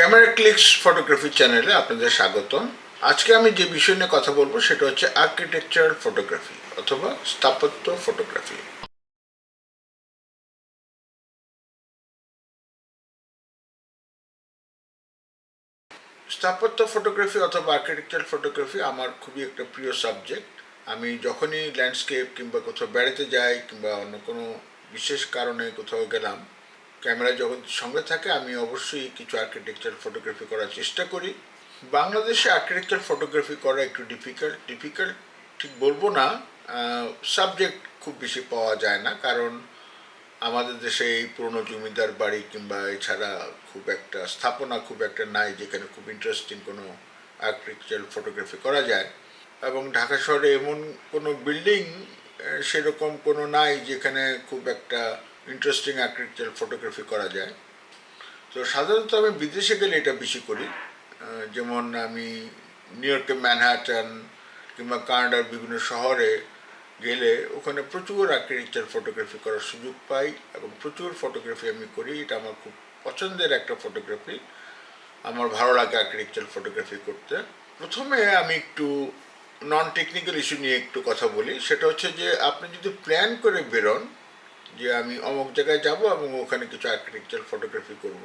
Camera clicks photography চ্যানেলে আপনাদের স্বাগতম। আজকে আমি যে বিষয় নিয়ে কথা বলবো সেটা হচ্ছে আর্কিটেকচারাল ফটোগ্রাফি অথবা স্থাপত্য ফটোগ্রাফি। স্থাপত্য ফটোগ্রাফি অথবা আর্কিটেকচারাল ফটোগ্রাফি আমার খুবই একটা প্রিয় সাবজেক্ট। আমি যখনই ল্যান্ডস্কেপ কিংবা কোথাও বেড়াতে যাই কিংবা অন্য কোনো বিশেষ কারণে কোথাও গেলাম, ক্যামেরা যখন সঙ্গে থাকে আমি অবশ্যই কিছু আর্কিটেকচারাল ফটোগ্রাফি করার চেষ্টা করি। বাংলাদেশে আর্কিটেকচার ফটোগ্রাফি করা একটু ডিফিকাল্ট ঠিক বলবো না, সাবজেক্ট খুব বেশি পাওয়া যায় না, কারণ আমাদের দেশে এই পুরনো জমিদার বাড়ি কিংবা এছাড়া খুব একটা স্থাপনা খুব একটা নাই যেখানে খুব ইন্টারেস্টিং কোনো আর্কিটেকচার ফটোগ্রাফি করা যায়। এবং ঢাকা শহরে এমন কোনো বিল্ডিং সেরকম কোনো নাই যেখানে খুব একটা ইন্টারেস্টিং আর্কিটেকচার ফটোগ্রাফি করা যায়। তো সাধারণত আমি বিদেশে গেলে এটা বেশি করি, যেমন আমি নিউ ইয়র্কে ম্যানহাটন কিংবা কানাডার বিভিন্ন শহরে গেলে ওখানে প্রচুর আর্কিটেকচার ফটোগ্রাফি করার সুযোগ পাই এবং প্রচুর ফটোগ্রাফি আমি করি। এটা আমার খুব পছন্দের একটা ফটোগ্রাফি, আমার ভালো লাগে আর্কিটেকচার ফটোগ্রাফি করতে। প্রথমে আমি একটু নন টেকনিক্যাল ইস্যু নিয়ে একটু কথা বলি। সেটা হচ্ছে যে আপনি যদি প্ল্যান করে বেরোন যে আমি অমুক জায়গায় যাব এবং ওখানে কিছু আর্কিটেকচার ফটোগ্রাফি করব,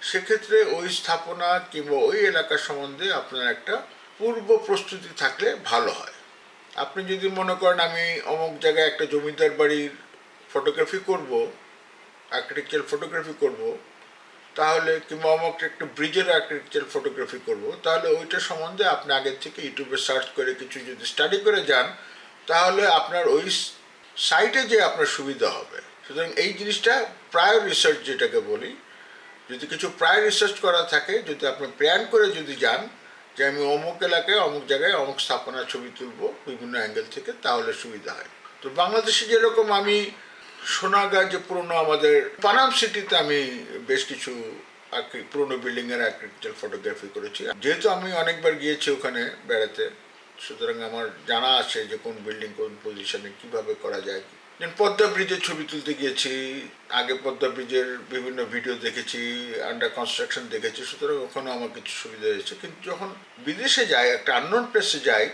সেক্ষেত্রে ওই স্থাপনা কিংবা ওই এলাকা সম্বন্ধে আপনার একটা পূর্ব প্রস্তুতি থাকলে ভালো হয়। আপনি যদি মনে করেন আমি অমুক জায়গায় একটা জমিদার বাড়ির ফটোগ্রাফি করব, আর্কিটেকচার ফটোগ্রাফি করব, তাহলে কিংবা অমুক একটা ব্রিজের আর্কিটেকচার ফটোগ্রাফি করব, তাহলে ওইটা সম্বন্ধে আপনি আগের থেকে ইউটিউবে সার্চ করে কিছু যদি স্টাডি করে যান, তাহলে আপনার ওই সাইটে যে আপনার সুবিধা হবে। সুতরাং এই জিনিসটা প্রায় রিসার্চ যেটাকে বলি, যদি কিছু প্রায় রিসার্চ করা থাকে, যদি আপনি প্ল্যান করে যদি যান যে আমি অমুক এলাকায় অমুক জায়গায় অমুক স্থাপনার ছবি তুলব বিভিন্ন অ্যাঙ্গেল থেকে, তাহলে সুবিধা হয়। তো বাংলাদেশে যেরকম আমি সোনাগাঁ যে পুরনো আমাদের পানাম সিটিতে আমি বেশ কিছু পুরনো বিল্ডিংয়ের আর্কিটেকচার ফটোগ্রাফি করেছি। যেহেতু আমি অনেকবার গিয়েছি ওখানে বেড়াতে, সুতরাং আমার জানা আছে যে কোন বিল্ডিং কোন পজিশনে কিভাবে করা যায়। যেমন পদ্মা ব্রিজের ছবি তুলতে গিয়েছি, আগে পদ্মা ব্রিজের বিভিন্ন ভিডিও দেখেছি, আন্ডার কনস্ট্রাকশন দেখেছি, সুতরাং ওখানেও আমার কিছু সুবিধা হয়েছে। কিন্তু যখন বিদেশে যাই, একটা আননোন প্লেসে যাই,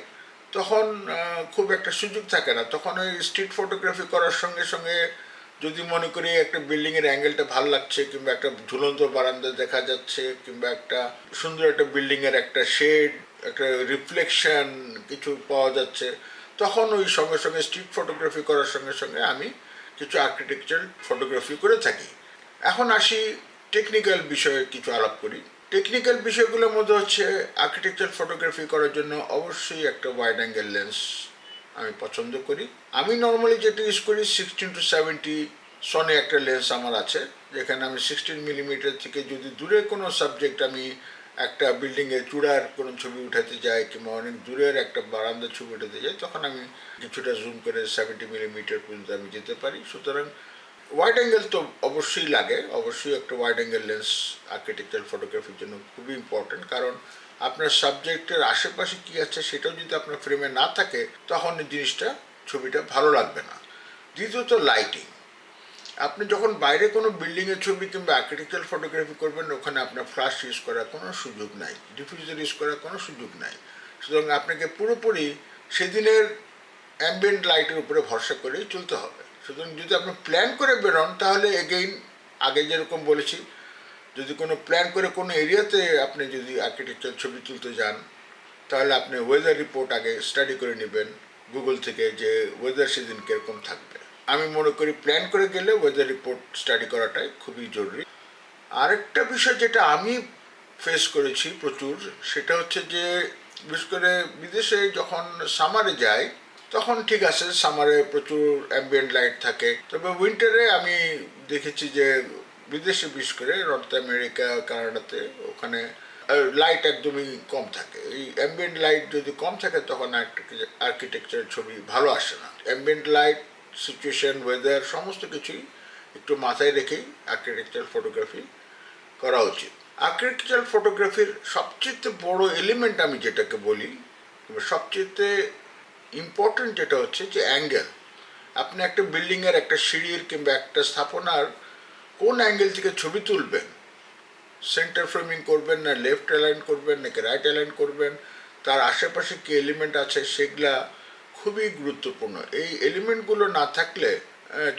তখন খুব একটা সুযোগ থাকে না। তখন ওই স্ট্রিট ফটোগ্রাফি করার সঙ্গে সঙ্গে যদি মনে করি একটা বিল্ডিংয়ের অ্যাঙ্গেলটা ভালো লাগছে কিংবা একটা ঝুলন্ত বারান্দা দেখা যাচ্ছে কিংবা একটা সুন্দর একটা বিল্ডিংয়ের একটা শেড একটা রিফ্লেকশন কিছু পাওয়া যাচ্ছে, তখন ওই সঙ্গে সঙ্গে স্ট্রিট ফটোগ্রাফি করার সঙ্গে সঙ্গে আমি কিছু আর্কিটেকচার ফটোগ্রাফি করে থাকি। এখন আসি টেকনিক্যাল বিষয়ে কিছু আলাপ করি। টেকনিক্যাল বিষয়গুলোর মধ্যে হচ্ছে আর্কিটেকচার ফটোগ্রাফি করার জন্য অবশ্যই একটা ওয়াইড অ্যাঙ্গেল লেন্স আমি পছন্দ করি। আমি নর্মালি যেটা ইউজ করি 16-70 সনে একটা লেন্স আমার আছে, যেখানে আমি 16mm থেকে যদি দূরে কোনো সাবজেক্ট আমি একটা বিল্ডিংয়ের চূড়ার কোনো ছবি উঠাতে যাই কিংবা অনেক দূরের একটা বারান্দার ছবি উঠাতে যাই, তখন আমি কিছুটা জুম করে 70mm পর্যন্ত আমি যেতে পারি। সুতরাং ওয়াইড অ্যাঙ্গেল তো অবশ্যই লাগে, অবশ্যই একটা ওয়াইড অ্যাঙ্গেল লেন্স আর্কিটেকচার ফটোগ্রাফির জন্য খুবই ইম্পর্টেন্ট, কারণ আপনার সাবজেক্টের আশেপাশে কী আছে সেটাও যদি আপনার ফ্রেমে না থাকে, তখন এই জিনিসটা ছবিটা ভালো লাগবে না। দ্বিতীয়ত লাইটিং। আপনি যখন বাইরে কোনো বিল্ডিংয়ের ছবি কিংবা আর্কিটেকচার ফটোগ্রাফি করবেন, ওখানে আপনার ফ্ল্যাশ ইউজ করার কোনো সুযোগ নাই, ডিফিউজার ইউজ করার কোনো সুযোগ নাই। সুতরাং আপনাকে পুরোপুরি সেদিনের অ্যাম্বিয়েন্ট লাইটের উপরে ভরসা করেই চলতে হবে। সুতরাং যদি আপনি প্ল্যান করে বেরোন, তাহলে এগেইন আগে যেরকম বলেছি, যদি কোনো প্ল্যান করে কোনো এরিয়াতে আপনি যদি আর্কিটেকচার ছবি তুলতে যান, তাহলে আপনি ওয়েদার রিপোর্ট আগে স্টাডি করে নেবেন গুগল থেকে, যে ওয়েদার সেদিন কীরকম থাকবে। আমি মনে করি প্ল্যান করে গেলে ওয়েদার রিপোর্ট স্টাডি করাটাই খুবই জরুরি। আরেকটা বিষয় যেটা আমি ফেস করেছি প্রচুর, সেটা হচ্ছে যে বিশেষ করে বিদেশে যখন সামারে যাই, তখন ঠিক আছে, সামারে প্রচুর অ্যাম্বিয়েন্ট লাইট থাকে, তবে উইন্টারে আমি দেখেছি যে বিদেশে বিশেষ করে নর্থ আমেরিকা কানাডাতে ওখানে লাইট একদমই কম থাকে। এই অ্যাম্বিয়েন্ট লাইট যদি কম থাকে, তখন আর্কিটেকচার ছবি ভালো আসে না। অ্যাম্বিয়েন্ট লাইট, সিচুয়েশন, ওয়েদার সমস্ত কিছুই একটু মাথায় রেখেই আর্কিটেকচার ফটোগ্রাফি করা উচিত। আর্কিটেকচার ফটোগ্রাফির সবচেয়ে বড় এলিমেন্ট আমি যেটাকে বলি, সবচেয়ে ইম্পর্টেন্ট যেটা হচ্ছে যে অ্যাঙ্গেল। আপনি একটা বিল্ডিংয়ের, একটা সিঁড়ির কিংবা একটা স্থাপনার কোন অ্যাঙ্গেল থেকে ছবি তুলবেন, সেন্টার ফ্রেমিং করবেন না লেফট অ্যালাইন করবেন নাকি রাইট অ্যালাইন করবেন, তার আশেপাশে কী এলিমেন্ট আছে সেগুলা খুবই গুরুত্বপূর্ণ। এই এলিমেন্টগুলো না থাকলে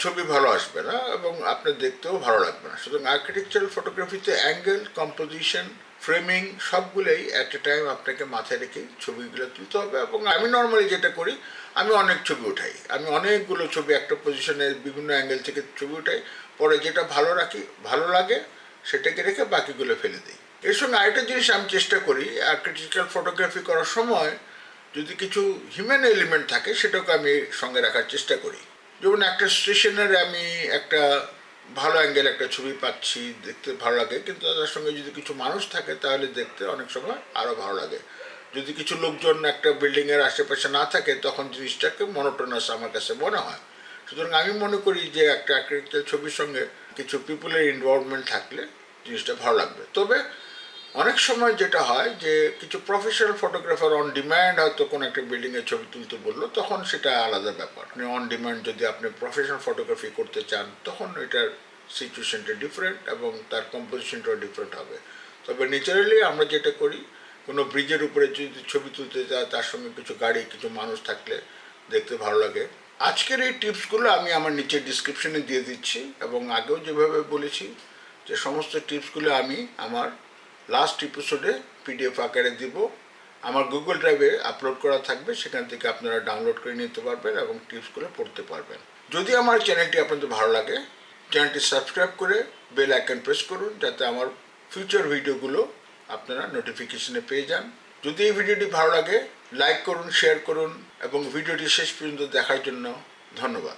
ছবি ভালো আসবে না এবং আপনার দেখতেও ভালো লাগবে না। সুতরাং আর্কিটেকচারাল ফটোগ্রাফিতে অ্যাঙ্গেল, কম্পোজিশন, ফ্রেমিং সবগুলোই অ্যাট এ টাইম আপনাকে মাথায় রেখেই ছবিগুলো তুলতে হবে। এবং আমি নর্মালি যেটা করি, আমি অনেক ছবি উঠাই, আমি অনেকগুলো ছবি একটা পজিশনে বিভিন্ন অ্যাঙ্গেল থেকে ছবি উঠাই, পরে যেটা ভালো লাগে সেটাকে রেখে বাকিগুলো ফেলে দিই। এর সঙ্গে আরেকটা জিনিস আমি চেষ্টা করি, আর্কিটেকচারাল ফটোগ্রাফি করার সময় যদি কিছু হিউম্যান এলিমেন্ট থাকে সেটাকে আমি সঙ্গে রাখার চেষ্টা করি। যেমন একটা স্টেশনের আমি একটা ভালো অ্যাঙ্গেল একটা ছবি পাচ্ছি, দেখতে ভালো লাগে, কিন্তু তার সঙ্গে যদি কিছু মানুষ থাকে তাহলে দেখতে অনেক সময় আরও ভালো লাগে। যদি কিছু লোকজন একটা বিল্ডিংয়ের আশেপাশে না থাকে তখন জিনিসটাকে মনোটোনাস আমার কাছে মনে হয়। সুতরাং আমি মনে করি যে একটা আর্কিটেকচার ছবির সঙ্গে কিছু পিপুলের ইনভলভমেন্ট থাকলে জিনিসটা ভালো লাগবে। তবে অনেক সময় যেটা হয় যে কিছু প্রফেশনাল ফটোগ্রাফার অন ডিম্যান্ড হয়তো কোনো একটা বিল্ডিংয়ের ছবি তুলতে বললো, তখন সেটা আলাদা ব্যাপার। আপনি অন ডিম্যান্ড যদি আপনি প্রফেশনাল ফটোগ্রাফি করতে চান তখন এটার সিচুয়েশনটা ডিফারেন্ট এবং তার কম্পোজিশনটাও ডিফারেন্ট হবে। তবে ন্যাচারালি আমরা যেটা করি, কোনো ব্রিজের উপরে যদি ছবি তুলতে চায় তার সঙ্গে কিছু গাড়ি কিছু মানুষ থাকলে দেখতে ভালো লাগে। আজকের এই টিপসগুলো আমি আমার নিচে ডিসক্রিপশনে দিয়ে দিচ্ছি এবং আগেও যেভাবে বলেছি যে সমস্ত টিপসগুলো আমি আমার লাস্ট এপিসোডে পিডিএফ আকারে দিব, আমার গুগল ড্রাইভে আপলোড করা থাকবে, সেখান থেকে আপনারা ডাউনলোড করে নিতে পারবেন এবং টিপসগুলো পড়তে পারবেন। যদি আমার চ্যানেলটি আপনাদের ভালো লাগে, চ্যানেলটি সাবস্ক্রাইব করে বেল আইকন প্রেস করুন যাতে আমার ফিউচার ভিডিওগুলো আপনারা নোটিফিকেশনে পেয়ে যান। যদি এই ভিডিওটি ভালো লাগে লাইক করুন, শেয়ার করুন এবং ভিডিওটি শেষ পর্যন্ত দেখার জন্য ধন্যবাদ।